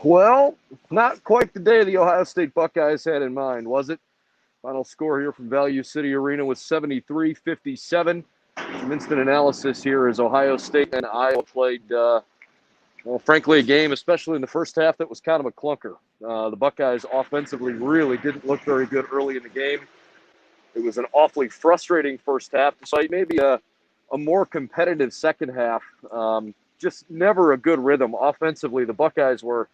Well, not quite the day the Ohio State Buckeyes had in mind, was it? Final score here from Value City Arena was 73-57. Some instant analysis here as Ohio State and Iowa played, frankly, a game, especially in the first half, that was kind of a clunker. The Buckeyes offensively really didn't look very good early in the game. It was an awfully frustrating first half, despite maybe a more competitive second half. Just never a good rhythm. Offensively, the Buckeyes were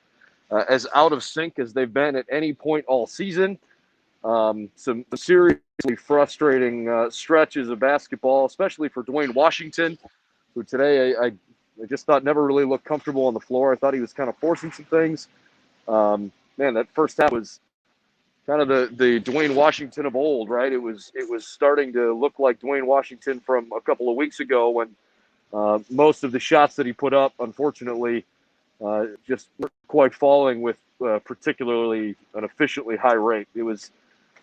as out of sync as they've been at any point all season. Some seriously frustrating stretches of basketball, especially for Dwayne Washington, who today I just thought never really looked comfortable on the floor. I thought he was kind of forcing some things. That first half was kind of the Dwayne Washington of old, right? It was starting to look like Dwayne Washington from a couple of weeks ago when most of the shots that he put up, unfortunately, just weren't quite falling with particularly an efficiently high rate. It was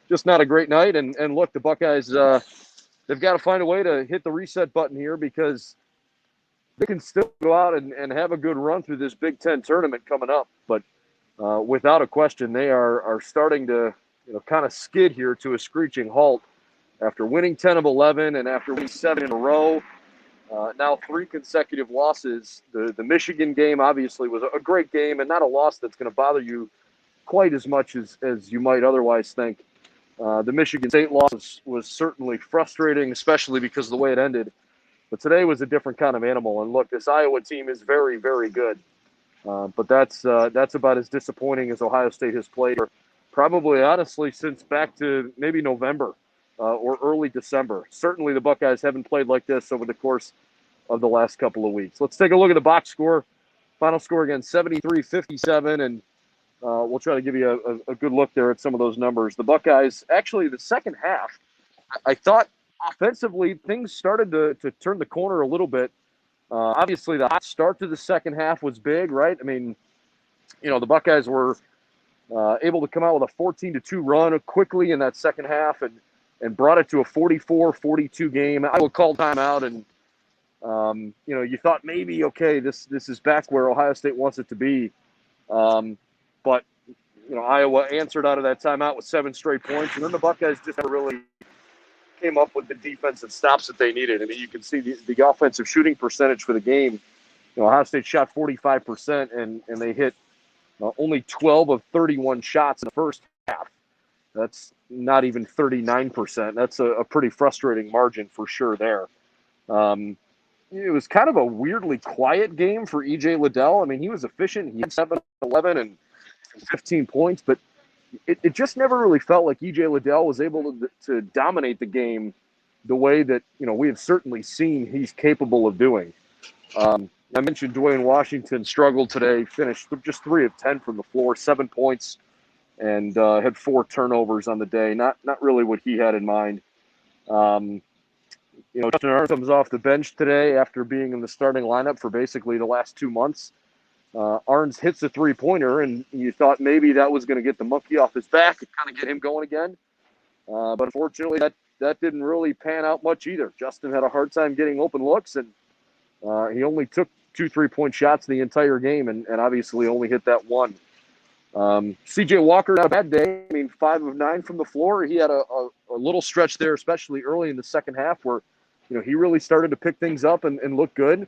just not a great night. And look, the Buckeyes, they've got to find a way to hit the reset button here, because they can still go out and have a good run through this Big Ten tournament coming up. But without a question, they are starting to kind of skid here to a screeching halt after winning 10 of 11 and after winning 7 in a row. Now 3 consecutive losses. The Michigan game obviously was a great game and not a loss that's going to bother you quite as much as you might otherwise think. The Michigan State loss was certainly frustrating, especially because of the way it ended. But today was a different kind of animal. And look, this Iowa team is very, very good. But that's about as disappointing as Ohio State has played, or probably, honestly, since back to maybe November or early December. Certainly the Buckeyes haven't played like this over the course of the last couple of weeks. Let's take a look at the box score. Final score again, 73-57, and we'll try to give you a good look there at some of those numbers. The Buckeyes, actually, the second half, I thought offensively things started to turn the corner a little bit. Obviously, the hot start to the second half was big, right? I mean, the Buckeyes were able to come out with a 14-2 run quickly in that second half and brought it to a 44-42 game. I would call timeout, and you thought maybe, okay, this is back where Ohio State wants it to be. But Iowa answered out of that timeout with 7 straight points, and then the Buckeyes just never really came up with the defensive stops that they needed. I mean, you can see the offensive shooting percentage for the game. Ohio State shot 45%, and they hit only 12 of 31 shots in the first half. That's not even 39%. That's a pretty frustrating margin for sure there. It was kind of a weirdly quiet game for E.J. Liddell. I mean, he was efficient. He had 7, 11, and 15 points, but it just never really felt like E.J. Liddell was able to dominate the game the way that, we have certainly seen he's capable of doing. I mentioned Dwayne Washington struggled today, finished just 3 of 10 from the floor, 7 points, and had 4 turnovers on the day. Not really what he had in mind. Justin Arns comes off the bench today after being in the starting lineup for basically the last 2 months. Arns hits a 3-pointer, and you thought maybe that was going to get the monkey off his back and kind of get him going again. But unfortunately, that didn't really pan out much either. Justin had a hard time getting open looks, and he only took 2 3-point shots the entire game, and obviously only hit that one. C.J. Walker had a bad day. I mean, 5 of 9 from the floor. He had a little stretch there, especially early in the second half, where he really started to pick things up and look good.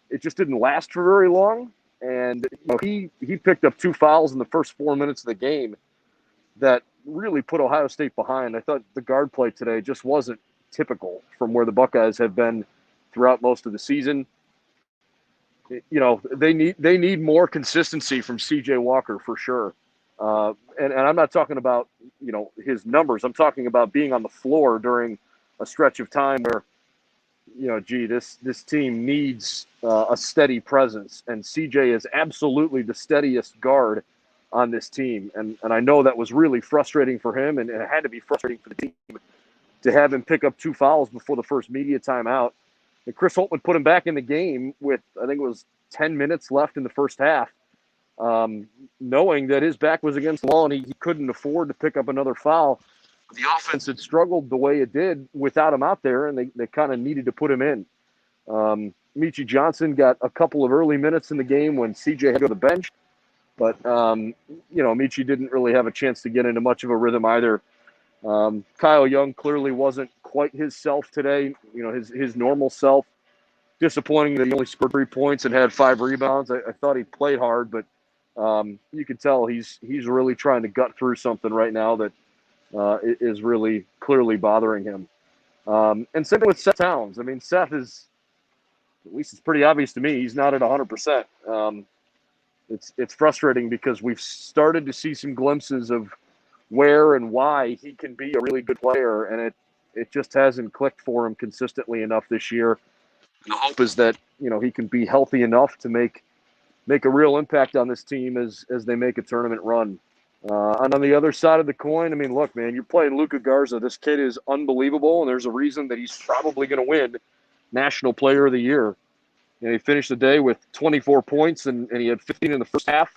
It just didn't last for very long, and he picked up 2 fouls in the first 4 minutes of the game that really put Ohio State behind. I thought the guard play today just wasn't typical from where the Buckeyes have been throughout most of the season. They need more consistency from C.J. Walker for sure, and I'm not talking about his numbers. I'm talking about being on the floor during a stretch of time where this team needs a steady presence, and CJ is absolutely the steadiest guard on this team. And I know that was really frustrating for him, and it had to be frustrating for the team to have him pick up 2 fouls before the first media timeout. And Chris Holtman put him back in the game with, I think it was 10 minutes left in the first half, knowing that his back was against the wall and he couldn't afford to pick up another foul. The offense had struggled the way it did without him out there, and they kind of needed to put him in. Michi Johnson got a couple of early minutes in the game when CJ had to go to the bench. But, Michi didn't really have a chance to get into much of a rhythm either. Kyle Young clearly wasn't quite his self today, his normal self. Disappointing that he only scored 3 points and had 5 rebounds. I thought he played hard, but you can tell he's really trying to gut through something right now that is really clearly bothering him. And same with Seth Towns. I mean, Seth is, at least it's pretty obvious to me, he's not at 100%. It's frustrating because we've started to see some glimpses of where and why he can be a really good player, and it just hasn't clicked for him consistently enough this year. The hope is that he can be healthy enough to make a real impact on this team as they make a tournament run. And on the other side of the coin, I mean, look, man, you're playing Luka Garza. This kid is unbelievable, and there's a reason that he's probably going to win National Player of the Year. He finished the day with 24 points, and he had 15 in the first half.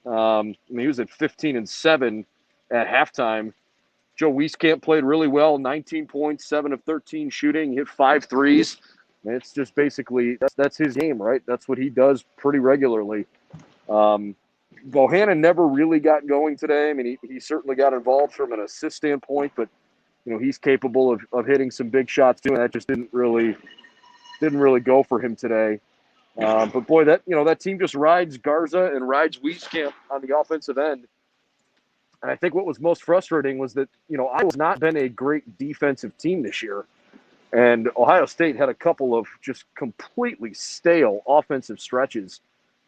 He was at 15 and 7 at halftime. Joe Wieskamp played really well, 19 points, 7 of 13 shooting, hit 5 threes. And it's just basically that's his game, right? That's what he does pretty regularly. Bohannon never really got going today. I mean, he certainly got involved from an assist standpoint, but he's capable of hitting some big shots too, and that just didn't really go for him today. But boy, that team just rides Garza and rides Wieskamp on the offensive end. And I think what was most frustrating was that Iowa's not been a great defensive team this year. And Ohio State had a couple of just completely stale offensive stretches.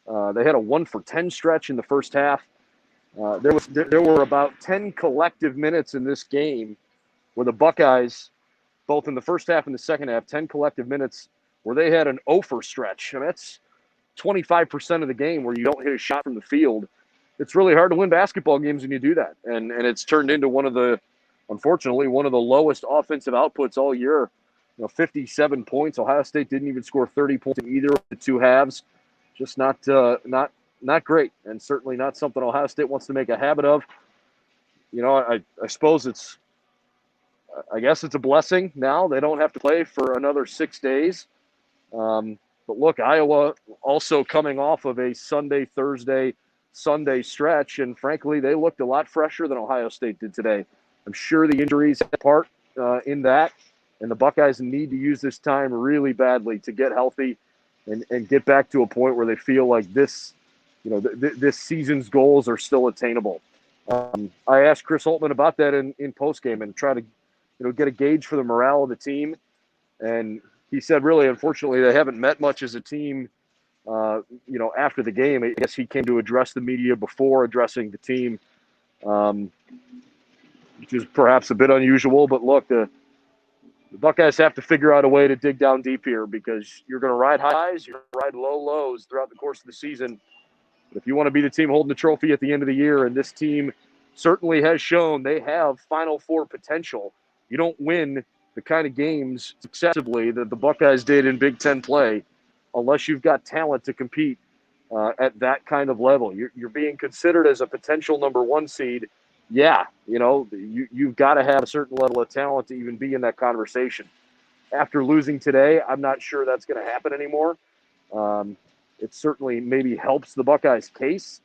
They had a 1-for-10 stretch in the first half. There were about 10 collective minutes in this game where the Buckeyes, both in the first half and the second half, 10 collective minutes where they had an 0-for stretch. I mean, that's 25% of the game where you don't hit a shot from the field. It's really hard to win basketball games when you do that. And it's turned into unfortunately, one of the lowest offensive outputs all year. 57 points. Ohio State didn't even score 30 points in either of the two halves. Just not great, and certainly not something Ohio State wants to make a habit of. I suppose I guess it's a blessing now. They don't have to play for another 6 days. But look, Iowa also coming off of a Sunday, Thursday, Sunday stretch, and frankly, they looked a lot fresher than Ohio State did today. I'm sure the injuries had part in that. And the Buckeyes need to use this time really badly to get healthy and get back to a point where they feel like this season's goals are still attainable. I asked Chris Holtman about that in postgame and try to get a gauge for the morale of the team. And he said, really, unfortunately, they haven't met much as a team, after the game. I guess he came to address the media before addressing the team, which is perhaps a bit unusual. But look, the Buckeyes have to figure out a way to dig down deep here because you're going to ride highs, you're going to ride low lows throughout the course of the season. But if you want to be the team holding the trophy at the end of the year, and this team certainly has shown they have Final Four potential, you don't win the kind of games successively that the Buckeyes did in Big Ten play unless you've got talent to compete at that kind of level. You're being considered as a potential number 1 seed. Yeah, you've got to have a certain level of talent to even be in that conversation. After losing today, I'm not sure that's going to happen anymore. It certainly maybe helps the Buckeyes' case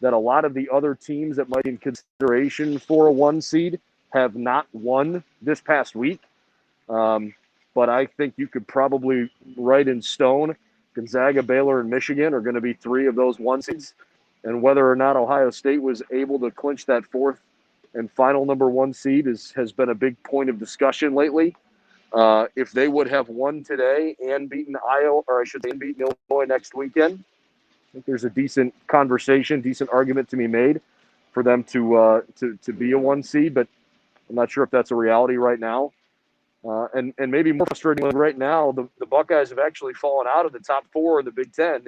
that a lot of the other teams that might be in consideration for a 1 seed have not won this past week. But I think you could probably write in stone Gonzaga, Baylor, and Michigan are going to be 3 of those 1 seeds. And whether or not Ohio State was able to clinch that 4th and final number 1 seed has been a big point of discussion lately. If they would have won today and beaten Iowa, or I should say beaten Illinois next weekend, I think there's a decent argument to be made for them to be a 1 seed. But I'm not sure if that's a reality right now. And maybe more frustrating right now, the Buckeyes have actually fallen out of the top 4 in the Big Ten,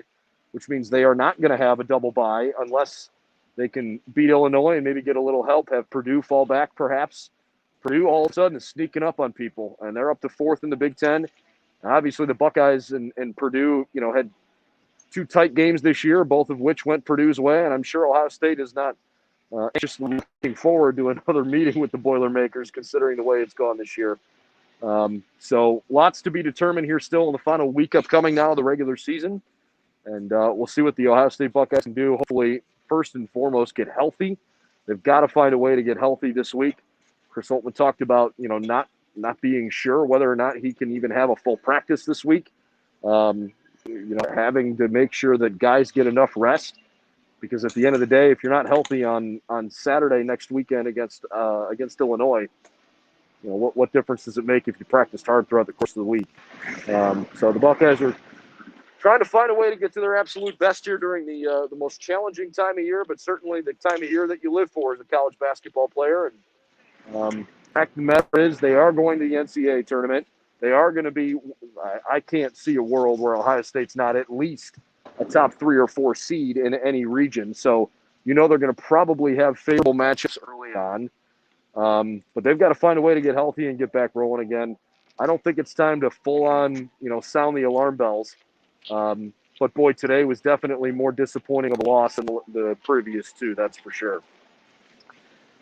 which means they are not going to have a double bye unless they can beat Illinois and maybe get a little help, have Purdue fall back perhaps. Purdue all of a sudden is sneaking up on people, and they're up to 4th in the Big Ten. Obviously, the Buckeyes and Purdue, had 2 tight games this year, both of which went Purdue's way, and I'm sure Ohio State is not anxiously looking forward to another meeting with the Boilermakers, considering the way it's gone this year. So lots to be determined here still in the final week upcoming now of the regular season. And we'll see what the Ohio State Buckeyes can do, hopefully first and foremost get healthy. They've got to find a way to get healthy this week. Chris Holtman talked about, not being sure whether or not he can even have a full practice this week. Having to make sure that guys get enough rest, because at the end of the day, if you're not healthy on Saturday next weekend against Illinois, what difference does it make if you practiced hard throughout the course of the week? So the Buckeyes are trying to find a way to get to their absolute best here during the most challenging time of year, but certainly the time of year that you live for as a college basketball player. And fact of the matter is, they are going to the NCAA tournament. They are going to be – I can't see a world where Ohio State's not at least a top 3 or 4 seed in any region. So, they're going to probably have favorable matchups early on. But they've got to find a way to get healthy and get back rolling again. I don't think it's time to full-on, sound the alarm bells. But, boy, today was definitely more disappointing of a loss than the previous 2, that's for sure.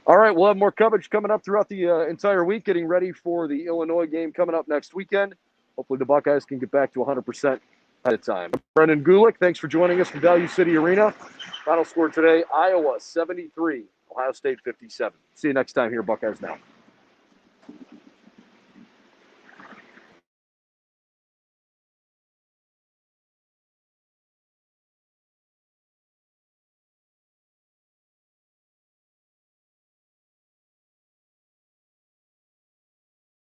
All right, we'll have more coverage coming up throughout the entire week, getting ready for the Illinois game coming up next weekend. Hopefully the Buckeyes can get back to 100% at a time. Brendan Gulick, thanks for joining us from Value City Arena. Final score today, Iowa 73, Ohio State 57. See you next time here, Buckeyes Now.